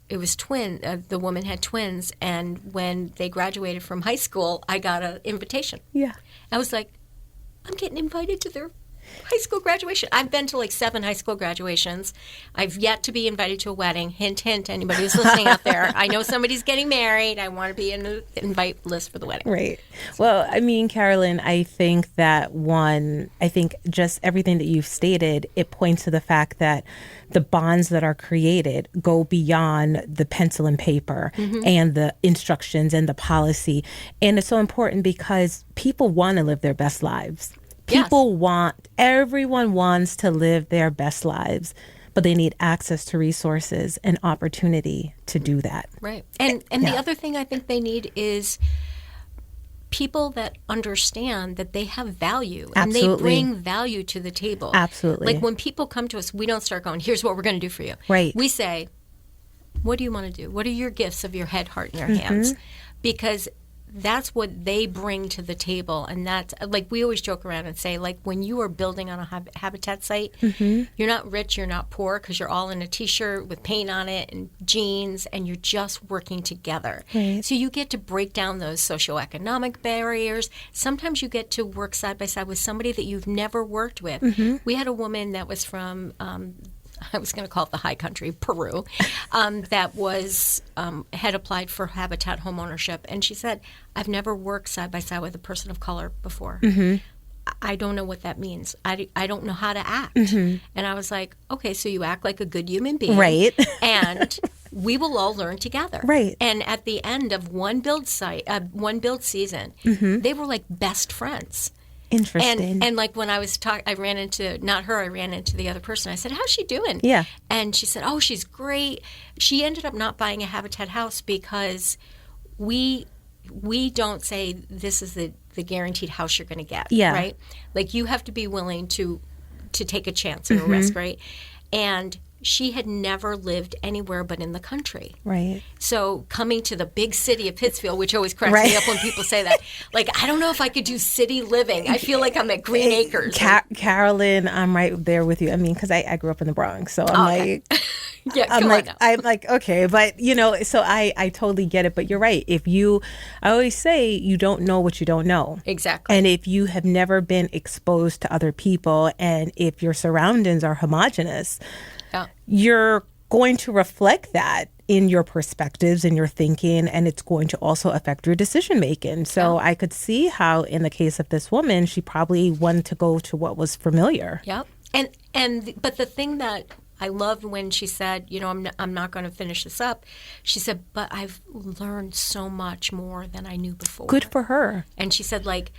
it was the woman had twins, and when they graduated from high school, I got an invitation. I was like, I'm getting invited to their high school graduation. I've been to like 7 high school graduations. I've yet to be invited to a wedding. Hint, hint, anybody who's listening out there. I know somebody's getting married. I want to be in the invite list for the wedding. Right. Well, I mean, Carolyn, I think that just everything that you've stated, it points to the fact that the bonds that are created go beyond the pencil and paper and the instructions and the policy. And it's so important because people want to live their best lives. Everyone wants to live their best lives, but they need access to resources and opportunity to do that. Right. And the other thing I think they need is people that understand that they have value and they bring value to the table. Absolutely. Like when people come to us, we don't start going, here's what we're going to do for you. Right. We say, what do you want to do? What are your gifts of your head, heart, and your hands? Because that's what they bring to the table. And that's, like, we always joke around and say, like, when you are building on a habitat site, you're not rich, you're not poor, because you're all in a T-shirt with paint on it and jeans, and you're just working together. Right. So you get to break down those socioeconomic barriers. Sometimes you get to work side by side with somebody that you've never worked with. We had a woman that was from I was going to call it the high country, Peru, that was had applied for Habitat home ownership. And she said, I've never worked side by side with a person of color before. I don't know what that means. I don't know how to act. And I was like, okay, so you act like a good human being. Right. And we will all learn together. Right. And at the end of one build season, they were like best friends. Interesting. And like when I was I ran into, not her, I ran into the other person. I said, how's she doing? Yeah. And she said, oh, she's great. She ended up not buying a Habitat house because we don't say this is the guaranteed house you're going to get. Yeah. Right? Like you have to be willing to take a chance and a risk, right? And she had never lived anywhere but in the country. Right. So coming to the big city of Pittsfield, which always cracks me up when people say that, like, I don't know if I could do city living. I feel like I'm at Green Acres. Carolyn, I'm right there with you. I mean, because I grew up in the Bronx, so I'm I'm like, okay, but so I totally get it. But you're right. I always say you don't know what you don't know. Exactly. And if you have never been exposed to other people, and if your surroundings are homogenous, you're going to reflect that in your perspectives and your thinking, and it's going to also affect your decision making. So I could see how, in the case of this woman, she probably wanted to go to what was familiar. Yep. But the thing that I loved when she said, I'm not going to finish this up, she said, but I've learned so much more than I knew before. Good for her. And she said, like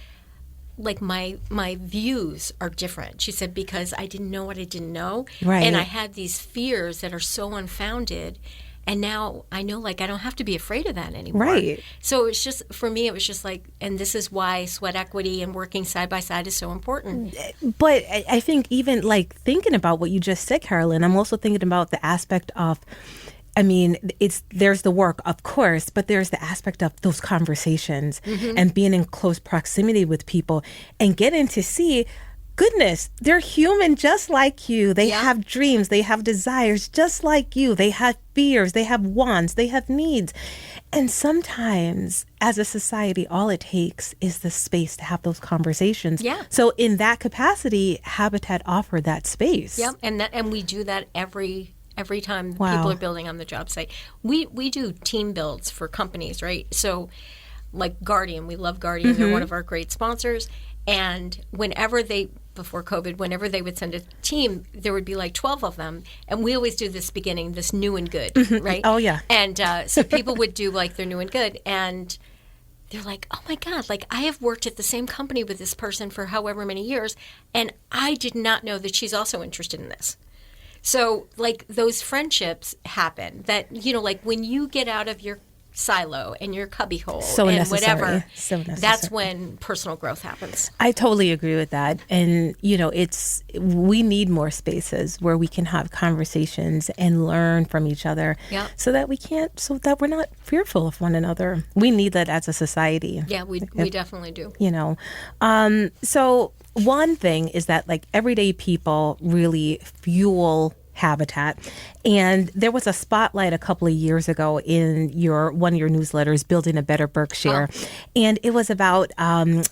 my views are different. She said, because I didn't know what I didn't know. Right. And I had these fears that are so unfounded. And now I know, like, I don't have to be afraid of that anymore. Right. So it's just, for me, it was just like, and this is why sweat equity and working side by side is so important. But I think even like thinking about what you just said, Carolyn, I'm also thinking about the aspect of, I mean, there's the work, of course, but there's the aspect of those conversations and being in close proximity with people and getting to see, goodness, they're human just like you. They have dreams, they have desires just like you. They have fears, they have wants, they have needs. And sometimes as a society, all it takes is the space to have those conversations. Yeah. So in that capacity, Habitat offered that space. Yep. And we do that every time Wow. people are building on the job site. We do team builds for companies, right? So like Guardian, we love Guardian. They're one of our great sponsors. And before COVID, whenever they would send a team, there would be like 12 of them. And we always do this beginning, this new and good, right? Oh, yeah. And so people would do like their new and good. And they're like, oh my God, like I have worked at the same company with this person for however many years. And I did not know that she's also interested in this. So, like, those friendships happen that, like, when you get out of your silo and your cubbyhole and whatever, that's when personal growth happens. I totally agree with that. And, we need more spaces where we can have conversations and learn from each other so that we're not fearful of one another. We need that as a society. Yeah, we definitely do. So one thing is that like everyday people really fuel Habitat. And there was a spotlight a couple of years ago in one of your newsletters, Building a Better Berkshire. Oh. And it was about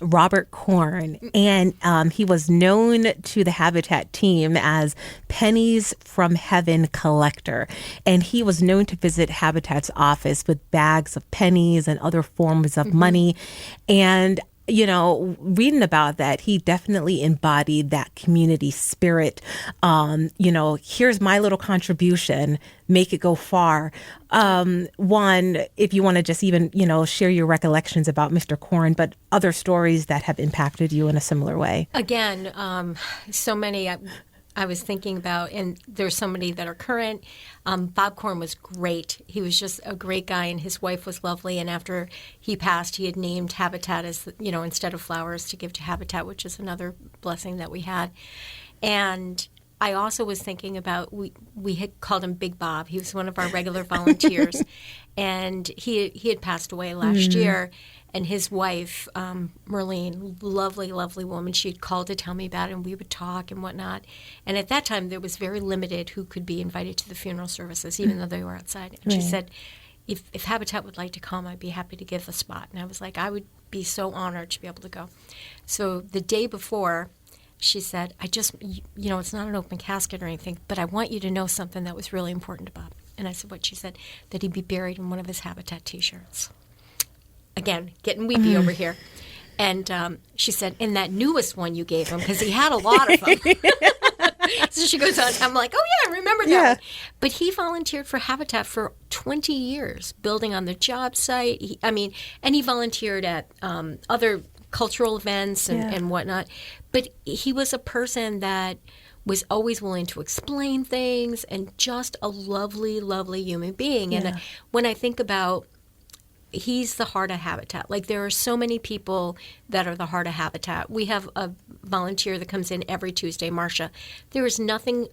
Robert Korn. And he was known to the Habitat team as Pennies from Heaven collector. And he was known to visit Habitat's office with bags of pennies and other forms of money. And reading about that, he definitely embodied that community spirit. Here's my little contribution, make it go far. One, if you want to just even, share your recollections about Mr. Korn, but other stories that have impacted you in a similar way. Again, so many I was thinking about, and there's so many that are current. Bob Korn was great. He was just a great guy, and his wife was lovely. And after he passed, he had named Habitat as, instead of flowers to give to Habitat, which is another blessing that we had. And I also was thinking about, we had called him Big Bob. He was one of our regular volunteers. And he had passed away last year. And his wife, Merlene, lovely, lovely woman, she had called to tell me about it, and we would talk and whatnot. And at that time, there was very limited who could be invited to the funeral services, even though they were outside. And she said, if Habitat would like to come, I'd be happy to give a spot. And I was like, I would be so honored to be able to go. So the day before, she said, it's not an open casket or anything, but I want you to know something that was really important to Bob. And I said, what? She said, that he'd be buried in one of his Habitat T-shirts. Again, getting weepy over here. And she said, in that newest one you gave him, because he had a lot of them. So she goes on, I'm like, oh yeah, I remember that one. But he volunteered for Habitat for 20 years, building on the job site. He volunteered at other cultural events and whatnot. But he was a person that was always willing to explain things and just a lovely, lovely human being. Yeah. And when I think about, he's the heart of Habitat. Like, there are so many people that are the heart of Habitat. We have a volunteer that comes in every Tuesday, Marcia. There is nothing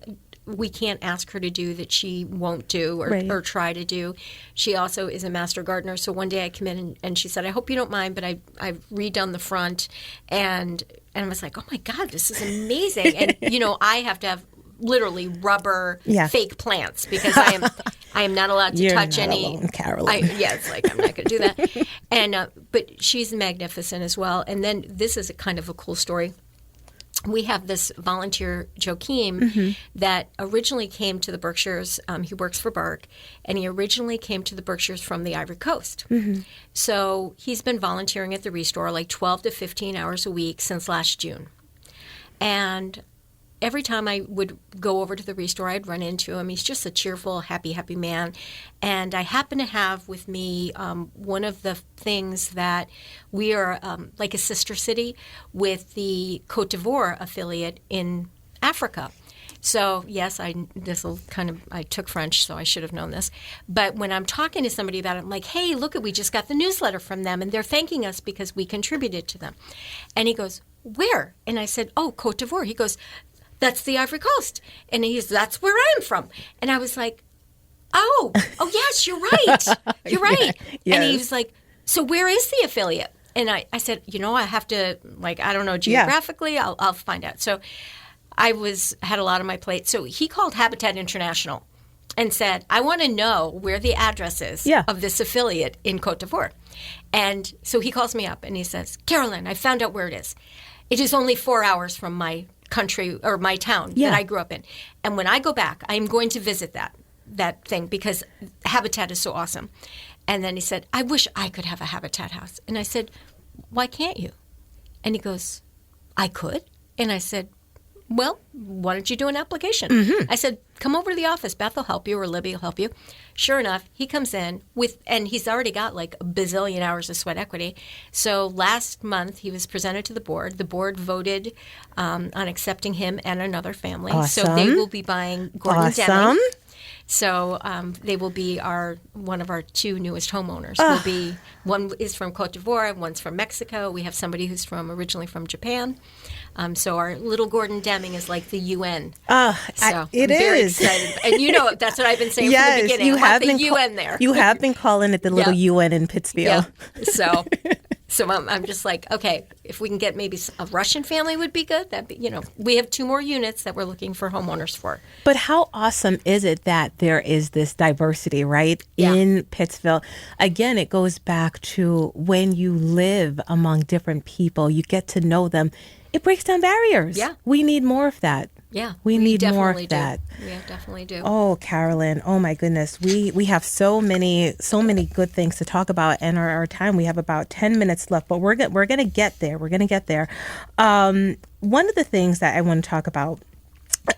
we can't ask her to do that she won't do or try to do. She also is a master gardener. So one day I come in and she said, I hope you don't mind, but I've redone the front. And I was like, oh my God, this is amazing. And, I have to have literally rubber fake plants because I am not allowed to touch any. Alone, Carolyn. It's like I'm not going to do that. And but she's magnificent as well. And then this is a kind of a cool story. We have this volunteer, Joachim, that originally came to the Berkshires. He works for Berk, and he originally came to the Berkshires from the Ivory Coast. So he's been volunteering at the Restore like 12 to 15 hours a week since last June. And every time I would go over to the Restore, I'd run into him. He's just a cheerful, happy man. And I happen to have with me one of the things that we are like a sister city with the Côte d'Ivoire affiliate in Africa. So, yes, I took French, so I should have known this. But when I'm talking to somebody about it, I'm like, hey, look, we just got the newsletter from them, and they're thanking us because we contributed to them. And he goes, where? And I said, oh, Côte d'Ivoire. He goes, that's the Ivory Coast. And that's where I'm from. And I was like, oh, yes, you're right. You're right. Yes. And he was like, so where is the affiliate? And I said, I have to, I don't know geographically. I'll find out. So I had a lot on my plate. So he called Habitat International and said, I want to know where the address is of this affiliate in Côte d'Ivoire. And so he calls me up and he says, Carolyn, I found out where it is. It is only 4 hours from my country or my town that I grew up in. And when I go back, I'm going to visit that thing because Habitat is so awesome. And then he said, I wish I could have a Habitat house. And I said, why can't you? And he goes, I could. And I said, well, why don't you do an application? I said, come over to the office. Beth will help you or Libby will help you. Sure enough, he comes in and he's already got like a bazillion hours of sweat equity. So last month he was presented to the board. The board voted on accepting him and another family. Awesome. So they will be buying Gordon Deming. So they will be one of our two newest homeowners. One is from Côte d'Ivoire, one's from Mexico. We have somebody who's originally from Japan. So our little Gordon Deming is like the UN. It very is. Excited. And that's what I've been saying from the beginning. You have the UN there. You have been calling it the little UN in Pittsfield. Yeah. So I'm just like, okay, if we can get maybe a Russian family would be good. We have 2 more units that we're looking for homeowners for. But how awesome is it that there is this diversity, right, in Pittsfield? Again, it goes back to when you live among different people, you get to know them. It breaks down barriers. Yeah. We need more of that. Yeah, we need more of that. We definitely do. Oh, Carolyn! Oh my goodness, we have so many good things to talk about, and our time, we have about 10 minutes left, but we're gonna get there. We're gonna get there. One of the things that I want to talk about.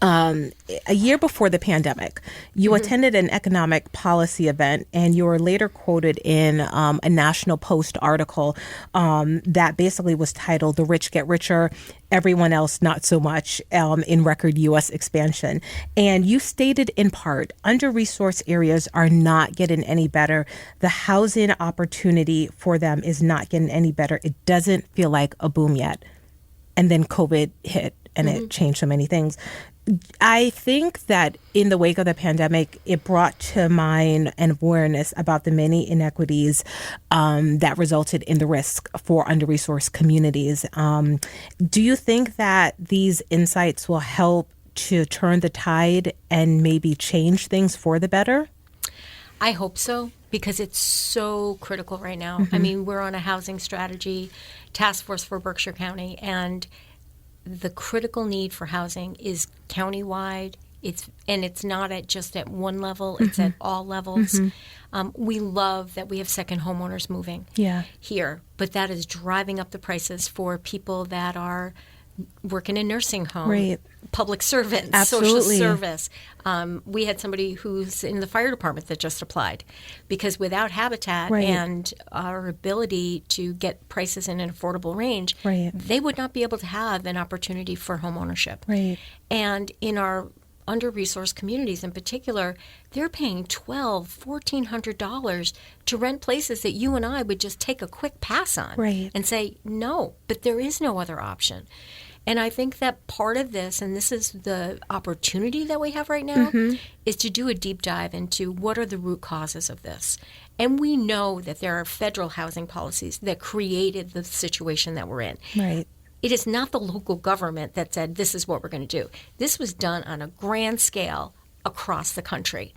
A year before the pandemic, you attended an economic policy event, and you were later quoted in a National Post article that basically was titled "The Rich Get Richer, Everyone Else Not So Much" in record U.S. expansion. And you stated in part, under-resourced areas are not getting any better. The housing opportunity for them is not getting any better. It doesn't feel like a boom yet. And then COVID hit. and it changed so many things. I think that in the wake of the pandemic, it brought to mind an awareness about the many inequities that resulted in the risk for under-resourced communities. Do you think that these insights will help to turn the tide and maybe change things for the better? I hope so, because it's so critical right now. I mean, we're on a housing strategy task force for Berkshire County, and the critical need for housing is countywide. It's not just at one level, it's at all levels. We love that we have second homeowners moving here, but that is driving up the prices for people that are working in nursing home, public servants, social service. We had somebody who's in the fire department that just applied, because without Habitat and our ability to get prices in an affordable range, they would not be able to have an opportunity for home ownership. And in our under-resourced communities in particular, they're paying $1,200, $1,400 to rent places that you and I would just take a quick pass on and say, no, but there is no other option. And I think that part of this, and this is the opportunity that we have right now, is to do a deep dive into what are the root causes of this. And we know that there are federal housing policies that created the situation that we're in. It is not the local government that said, this is what we're going to do. This was done on a grand scale across the country.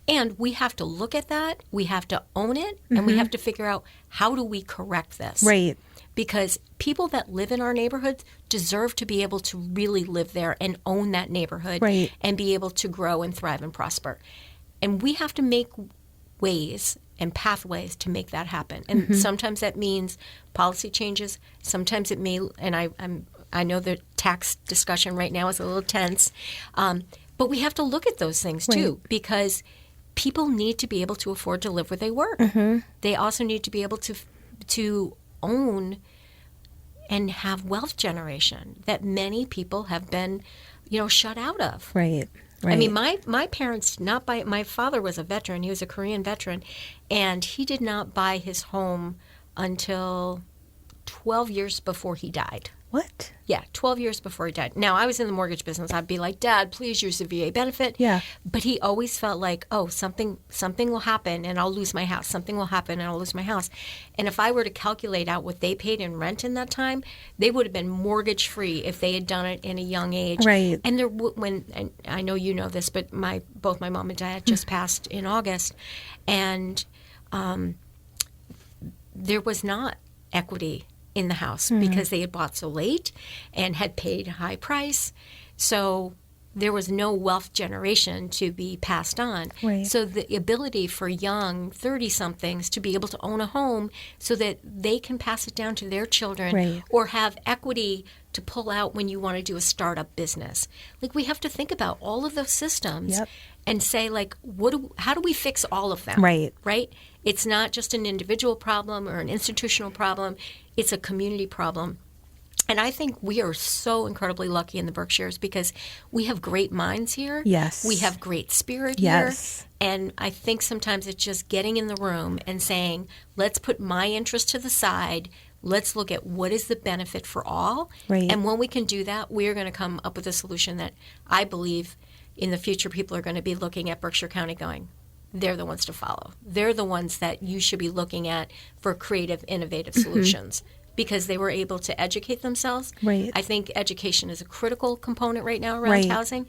And we have to look at that, we have to own it, and we have to figure out, how do we correct this? Because people that live in our neighborhoods deserve to be able to really live there and own that neighborhood and be able to grow and thrive and prosper. And we have to make ways and pathways to make that happen. And sometimes that means policy changes. Sometimes it may, and I know the tax discussion right now is a little tense, but we have to look at those things too, because people need to be able to afford to live where they work. They also need to be able to own and have wealth generation that many people have been, shut out of. I mean, my parents my father was a veteran. He was a Korean veteran, and he did not buy his home until 12 years before he died. What? Yeah, 12 years before he died. Now, I was in the mortgage business. I'd be like, Dad, please use the VA benefit. But he always felt like, oh, something will happen and I'll lose my house. Something will happen and I'll lose my house. And if I were to calculate out what they paid in rent in that time, they would have been mortgage free if they had done it in a young age. And and I know you know this, but both my mom and dad just passed in August, and there was not equity in the house because they had bought so late and had paid a high price. So there was no wealth generation to be passed on. So the ability for young 30-somethings to be able to own a home so that they can pass it down to their children or have equity to pull out when you want to do a startup business. Like, we have to think about all of those systems and say, like, how do we fix all of them? Right? It's not just an individual problem or an institutional problem. It's a community problem. And I think we are so incredibly lucky in the Berkshires because we have great minds here. We have great spirit here. And I think sometimes it's just getting in the room and saying, let's put my interest to the side. Let's look at what is the benefit for all. And when we can do that, we are going to come up with a solution that I believe in the future people are going to be looking at Berkshire County going, they're the ones to follow. They're the ones that you should be looking at for creative, innovative solutions because they were able to educate themselves. I think education is a critical component right now around housing.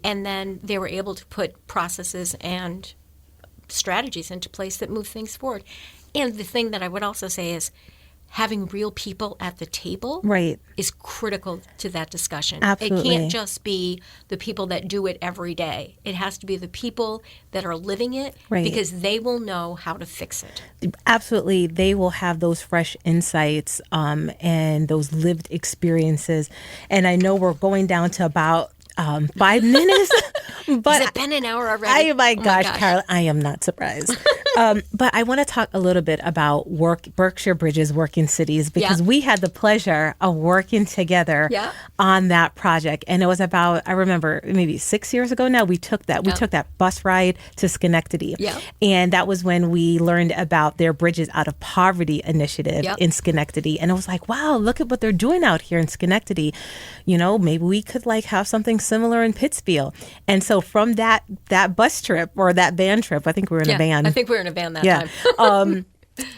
And then they were able to put processes and strategies into place that move things forward. And the thing that I would also say is having real people at the table is critical to that discussion. It can't just be the people that do it every day. It has to be the people that are living it because they will know how to fix it. Absolutely. They will have those fresh insights and those lived experiences. And I know we're going down to about 5 minutes. But has it been an hour already? My gosh, Carolyn, I am not surprised. But I want to talk a little bit about Berkshire Bridges Working Cities, because we had the pleasure of working together on that project. And it was about, I remember maybe 6 years ago now, we took that bus ride to Schenectady. And that was when we learned about their Bridges Out of Poverty initiative in Schenectady. And it was like, wow, look at what they're doing out here in Schenectady. You know, maybe we could like have something similar in Pittsfield. And so from that bus trip or that van trip, I think we were in a van. I think we were in a van that time.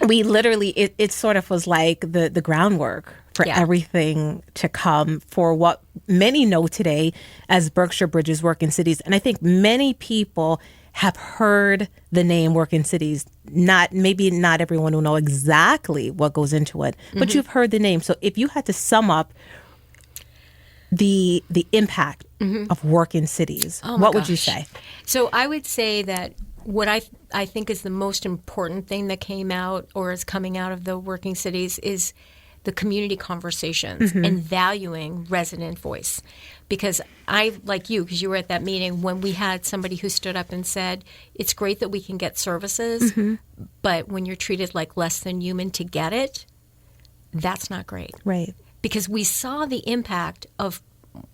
We literally, it sort of was like the groundwork for everything to come for what many know today as Berkshire Bridges Working Cities. And I think many people have heard the name Working Cities. Maybe not everyone will know exactly what goes into it, but you've heard the name. So if you had to sum up the impact of Working Cities, what would you say? So I would say that what I think is the most important thing that came out or is coming out of the Working Cities is the community conversations and valuing resident voice. Because I, like you, because you were at that meeting, when we had somebody who stood up and said, it's great that we can get services, but when you're treated like less than human to get it, that's not great. Right. Because we saw the impact of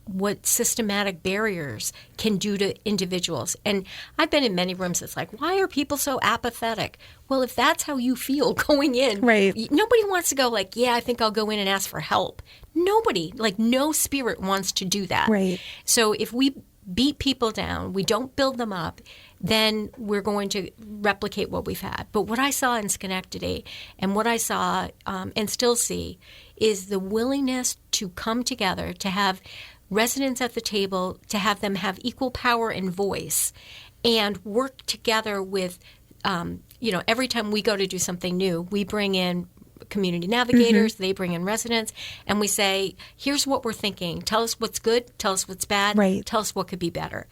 what systematic barriers can do to individuals. And I've been in many rooms that's like, why are people so apathetic? Well, if that's how you feel going in, nobody wants to go like, I think I'll go in and ask for help. Nobody, like no spirit wants to do that. Right. So if we beat people down, we don't build them up, then we're going to replicate what we've had. But what I saw in Schenectady and what I saw and still see is the willingness to come together, to have residents at the table, to have them have equal power and voice, and work together with, every time we go to do something new, we bring in community navigators, they bring in residents, and we say, here's what we're thinking. Tell us what's good, tell us what's bad, tell us what could be better.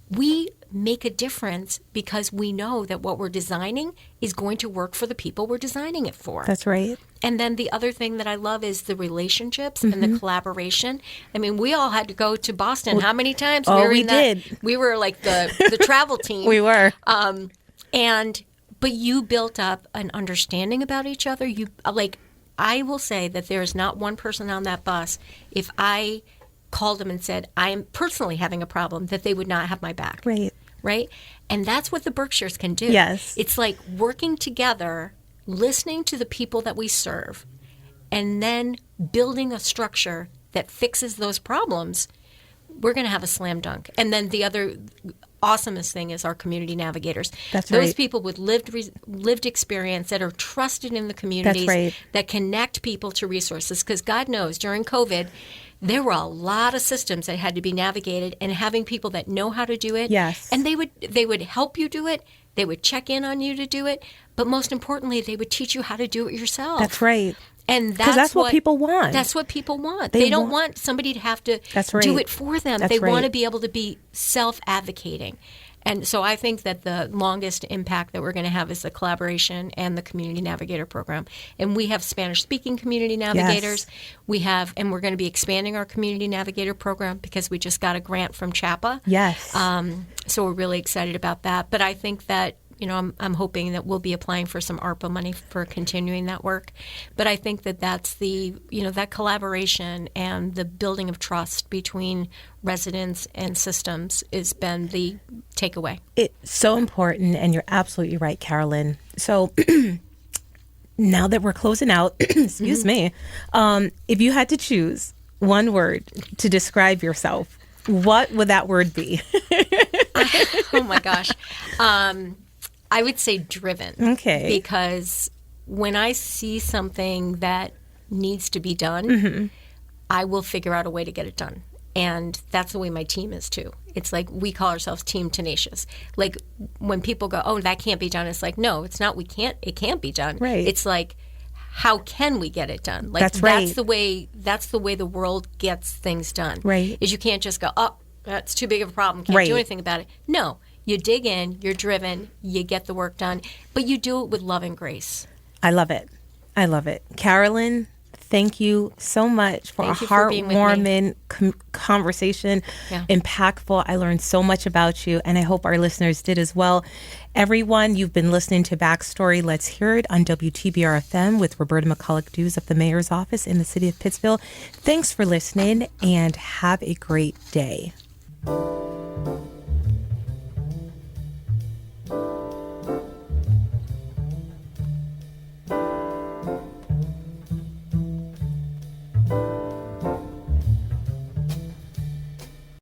We make a difference because we know that what we're designing is going to work for the people we're designing it for. That's right. And then the other thing that I love is the relationships and the collaboration. I mean, we all had to go to Boston. How many times? We did. We were like the travel team. We were. But you built up an understanding about each other. I will say that there is not one person on that bus, if I called them and said, I am personally having a problem, that they would not have my back. Right? And that's what the Berkshires can do. Yes. It's like working together, listening to the people that we serve, and then building a structure that fixes those problems. We're going to have a slam dunk. And then the other awesomest thing is our community navigators. That's right. Those people with lived experience that are trusted in the communities, that connect people to resources. Because God knows, during COVID, there were a lot of systems that had to be navigated, and having people that know how to do it. Yes. And they would help you do it. They would check in on you to do it. But most importantly, they would teach you how to do it yourself. That's right. And that's what people want. That's what people want. They don't want somebody to have to do it for them. They want to be able to be self-advocating. And so I think that the longest impact that we're going to have is the collaboration and the Community Navigator program. And we have Spanish-speaking community navigators. Yes. And we're going to be expanding our Community Navigator program because we just got a grant from CHAPA. Yes. So we're really excited about that. But I think that, I'm hoping that we'll be applying for some ARPA money for continuing that work. But I think that that's that collaboration and the building of trust between residents and systems has been the takeaway. It's so important, and you're absolutely right, Carolyn. So now that we're closing out, excuse me, if you had to choose one word to describe yourself, what would that word be? Oh, my gosh. I would say driven. Okay. Because when I see something that needs to be done, I will figure out a way to get it done. And that's the way my team is, too. It's like we call ourselves Team Tenacious. Like when people go, oh, that can't be done, it's like, no, it's not. It can't be done. Right. It's like, how can we get it done? Like that's right. That's the way the world gets things done. Right. Is you can't just go, oh, that's too big of a problem. Can't do anything about it. No. You dig in, you're driven, you get the work done, but you do it with love and grace. I love it. Carolyn, thank you so much for Thank a you for being with me. heartwarming conversation. Yeah. Impactful. I learned so much about you, and I hope our listeners did as well. Everyone, you've been listening to Backstory. Let's hear it on WTBR-FM with Roberta McCulloch-Dews of the Mayor's Office in the city of Pittsville. Thanks for listening, and have a great day.